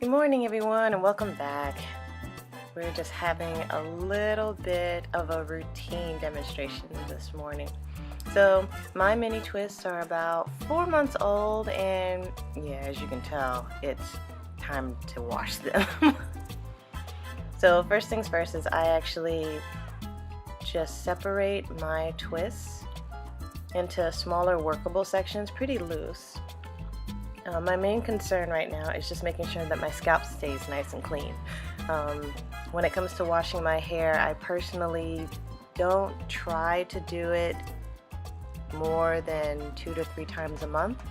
Good morning, everyone, and welcome back. We're just having a little bit of a routine demonstration this morning. So, my mini twists are about 4 months old, and yeah, as you can tell, it's time to wash them. So, first things first is I actually just separate my twists into smaller workable sections, pretty loose. My main concern right now is just making sure that my scalp stays nice and clean. When it comes to washing my hair, I personally don't try to do it more than 2 to 3 times a month.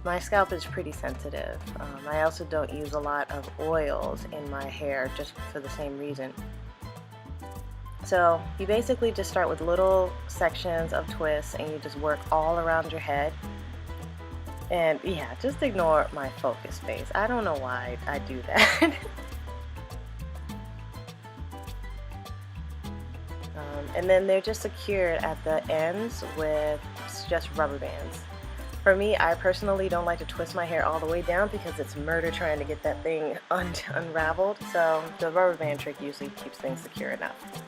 My scalp is pretty sensitive. I also don't use a lot of oils in my hair just for the same reason. So you basically just start with little sections of twists and you just work all around your head. And yeah, just ignore my focus face. I don't know why I do that. And then they're just secured at the ends with just rubber bands. For me, I personally don't like to twist my hair all the way down because it's murder trying to get that thing unraveled. So the rubber band trick usually keeps things secure enough.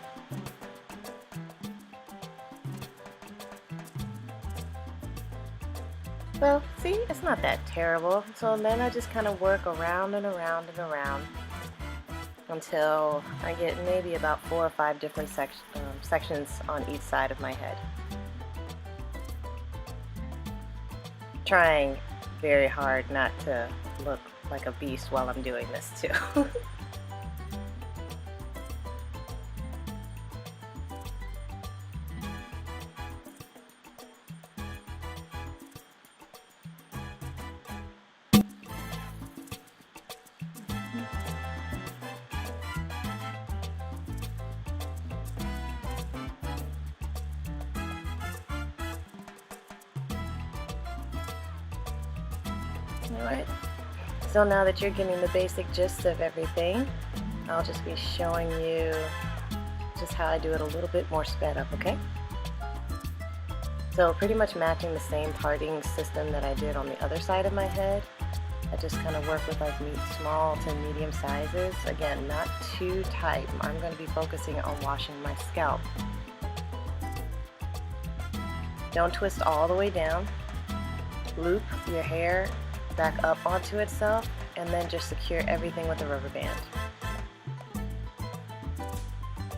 Well, see, it's not that terrible. So then I just kind of work around and around and around until I get maybe about 4 or 5 different sections on each side of my head. Trying very hard not to look like a beast while I'm doing this too. Alright, so now that you're getting the basic gist of everything, I'll just be showing you just how I do it a little bit more sped up, okay? So pretty much matching the same parting system that I did on the other side of my head. I just kind of work with like small to medium sizes. Again, not too tight. I'm going to be focusing on washing my scalp. Don't twist all the way down. Loop your hair back up onto itself and then just secure everything with a rubber band.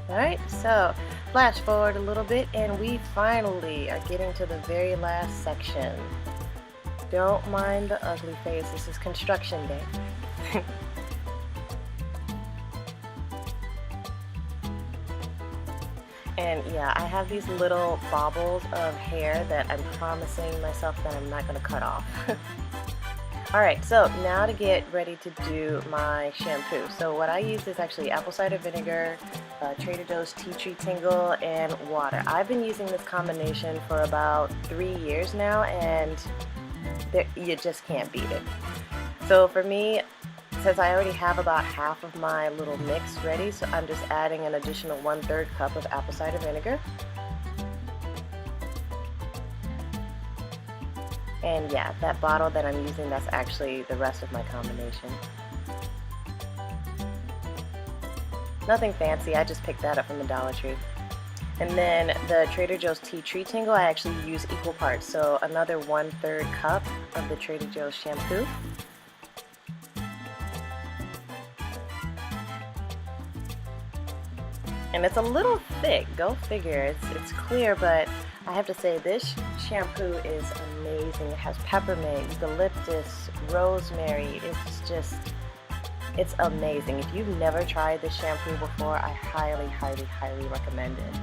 Alright, so flash forward a little bit and we finally are getting to the very last section. Don't mind the ugly face, this is construction day. And yeah, I have these little baubles of hair that I'm promising myself that I'm not going to cut off. Alright, so now to get ready to do my shampoo. So what I use is actually apple cider vinegar, Trader Joe's tea tree tingle, and water. I've been using this combination for about 3 years now and you just can't beat it. So for me, since I already have about half of my little mix ready, so I'm just adding an additional 1/3 cup of apple cider vinegar. And yeah, that bottle that I'm using, that's actually the rest of my combination. Nothing fancy, I just picked that up from the Dollar Tree. And then the Trader Joe's tea tree tingle, I actually use equal parts, so another 1/3 cup of the Trader Joe's shampoo. And it's a little thick, go figure. It's clear, but I have to say this shampoo is amazing. It has peppermint, eucalyptus, rosemary. It's amazing. If you've never tried this shampoo before, I highly, highly, highly recommend it.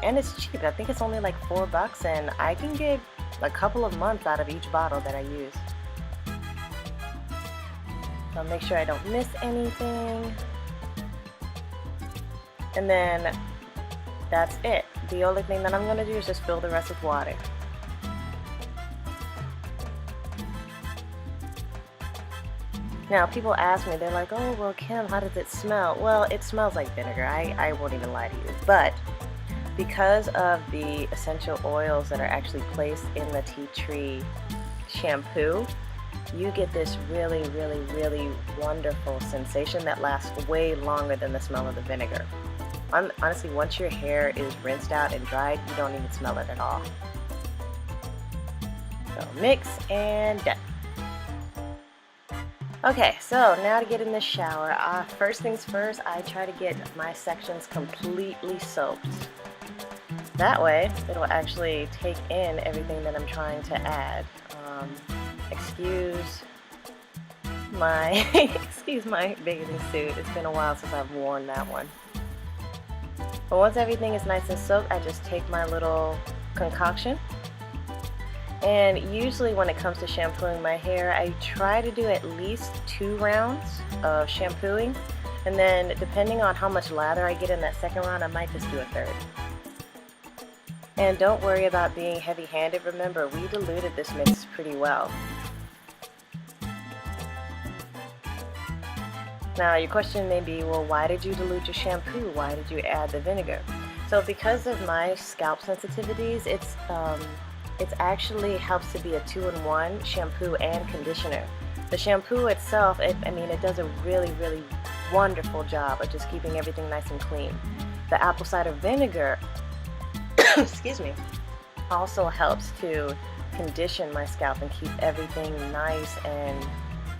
And it's cheap. I think it's only like $4 and I can get a couple of months out of each bottle that I use. So make sure I don't miss anything. And then that's it. The only thing that I'm going to do is just fill the rest with water. Now people ask me, they're like, oh well Kim, how does it smell? Well, it smells like vinegar. I won't even lie to you. But because of the essential oils that are actually placed in the tea tree shampoo, you get this really, really, really wonderful sensation that lasts way longer than the smell of the vinegar. Honestly, once your hair is rinsed out and dried, you don't even smell it at all. So mix and done. Okay, so now to get in the shower. First things first, I try to get my sections completely soaked. That way, it'll actually take in everything that I'm trying to add. Excuse my bathing suit. It's been a while since I've worn that one. But once everything is nice and soaked, I just take my little concoction. And usually when it comes to shampooing my hair, I try to do at least 2 rounds of shampooing. And then depending on how much lather I get in that second round, I might just do a third. And don't worry about being heavy-handed. Remember, we diluted this mix pretty well. Now your question may be, well, why did you dilute your shampoo? Why did you add the vinegar? So because of my scalp sensitivities, it actually helps to be a 2-in-1 shampoo and conditioner. The shampoo itself, it does a really, really wonderful job of just keeping everything nice and clean. The apple cider vinegar, excuse me, also helps to condition my scalp and keep everything nice and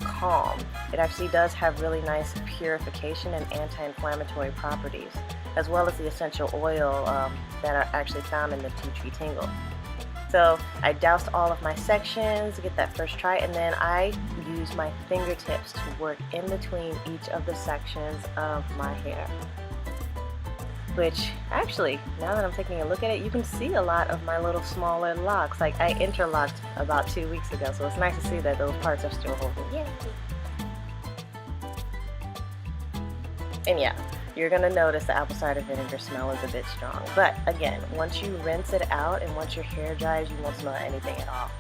calm. It actually does have really nice purification and anti-inflammatory properties, as well as the essential oil that are actually found in the tea tree tingle. So I doused all of my sections to get that first try, and then I use my fingertips to work in between each of the sections of my hair. Which actually, now that I'm taking a look at it, you can see a lot of my little smaller locks. Like I interlocked about 2 weeks ago, so it's nice to see that those parts are still holding. Yay! And yeah, you're gonna notice the apple cider vinegar smell is a bit strong. But again, once you rinse it out and once your hair dries, you won't smell anything at all.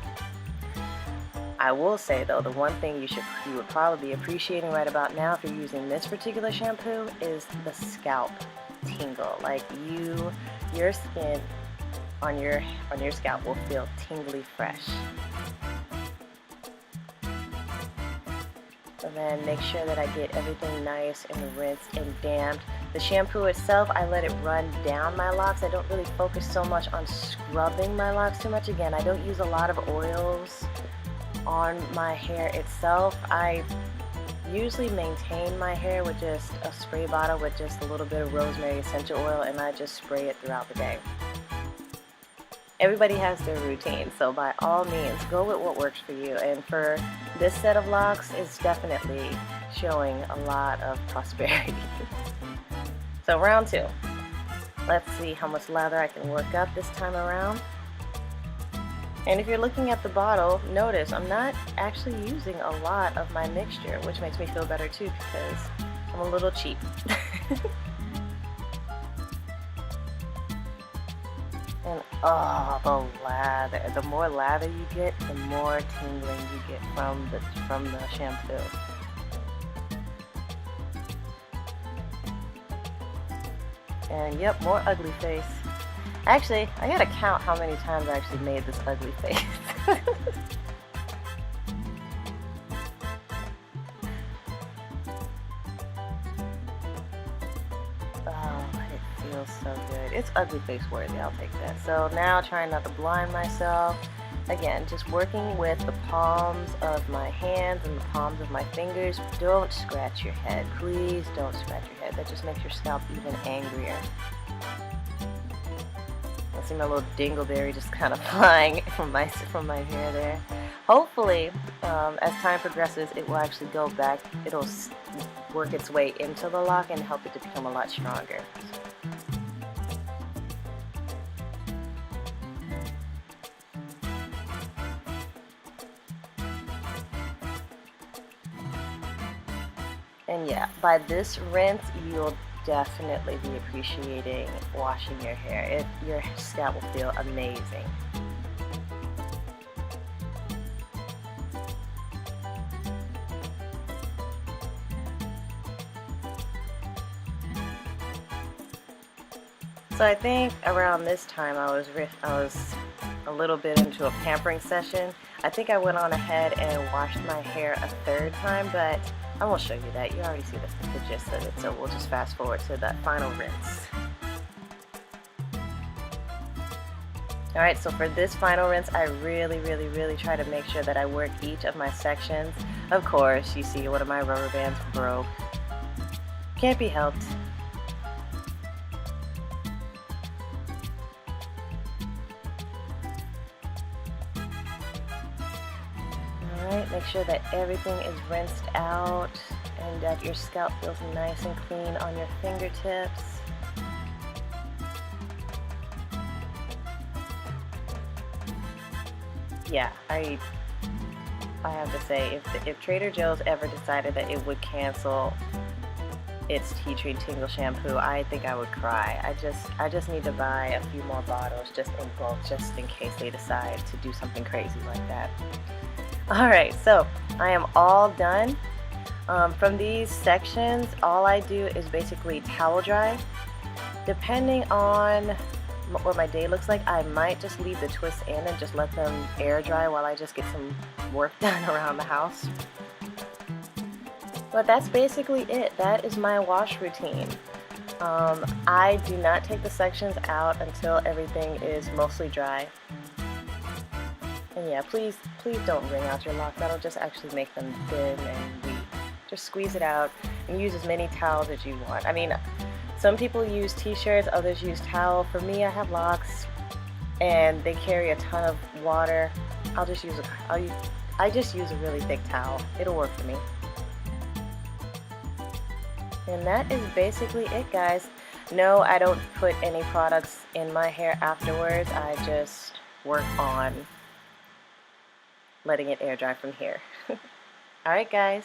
I will say though, the one thing you would probably be appreciating right about now if you're using this particular shampoo is the scalp tingle. Like your skin on your scalp will feel tingly fresh. And then make sure that I get everything nice and rinsed and damped. The shampoo itself, I let it run down my locks. I don't really focus so much on scrubbing my locks too much. Again, I don't use a lot of oils on my hair itself. I usually maintain my hair with just a spray bottle with just a little bit of rosemary essential oil, and I just spray it throughout the day. Everybody has their routine, so by all means, go with what works for you. And for this set of locks, it's definitely showing a lot of prosperity. So round 2. Let's see how much lather I can work up this time around. And if you're looking at the bottle, notice I'm not actually using a lot of my mixture, which makes me feel better too because I'm a little cheap. And oh, the lather. The more lather you get, the more tingling you get from the shampoo. And yep, more ugly face. Actually, I gotta count how many times I actually made this ugly face. Feels so good. It's ugly face worthy, I'll take that. So now trying not to blind myself. Again, just working with the palms of my hands and the palms of my fingers. Don't scratch your head. Please don't scratch your head. That just makes your scalp even angrier. I see my little dingleberry just kind of flying from my hair there. Hopefully, as time progresses, it will actually go back. It'll work its way into the lock and help it to become a lot stronger. And yeah, by this rinse, you'll definitely be appreciating washing your hair. Your scalp will feel amazing. So I think around this time I was a little bit into a pampering session, I think I went on ahead and washed my hair a third time, but I won't show you that. You already see the gist of it, so we'll just fast forward to that final rinse. Alright, so for this final rinse, I really try to make sure that I work each of my sections. Of course, you see one of my rubber bands broke. Can't be helped. Alright, make sure that everything is rinsed out and that your scalp feels nice and clean on your fingertips. Yeah, I have to say, if Trader Joe's ever decided that it would cancel its tea tree tingle shampoo, I think I would cry. I just need to buy a few more bottles just in bulk, just in case they decide to do something crazy like that. Alright, so I am all done. From these sections, all I do is basically towel dry. Depending on what my day looks like, I might just leave the twists in and just let them air dry while I just get some work done around the house. But that's basically it. That is my wash routine. I do not take the sections out until everything is mostly dry. And yeah, please don't wring out your locks. That'll just actually make them thin and weak. Just squeeze it out and use as many towels as you want. I mean, some people use t-shirts, others use towel. For me, I have locks and they carry a ton of water. I just use a really thick towel. It'll work for me. And that is basically it, guys. No, I don't put any products in my hair afterwards. I just work on letting it air dry from here. Alright, guys.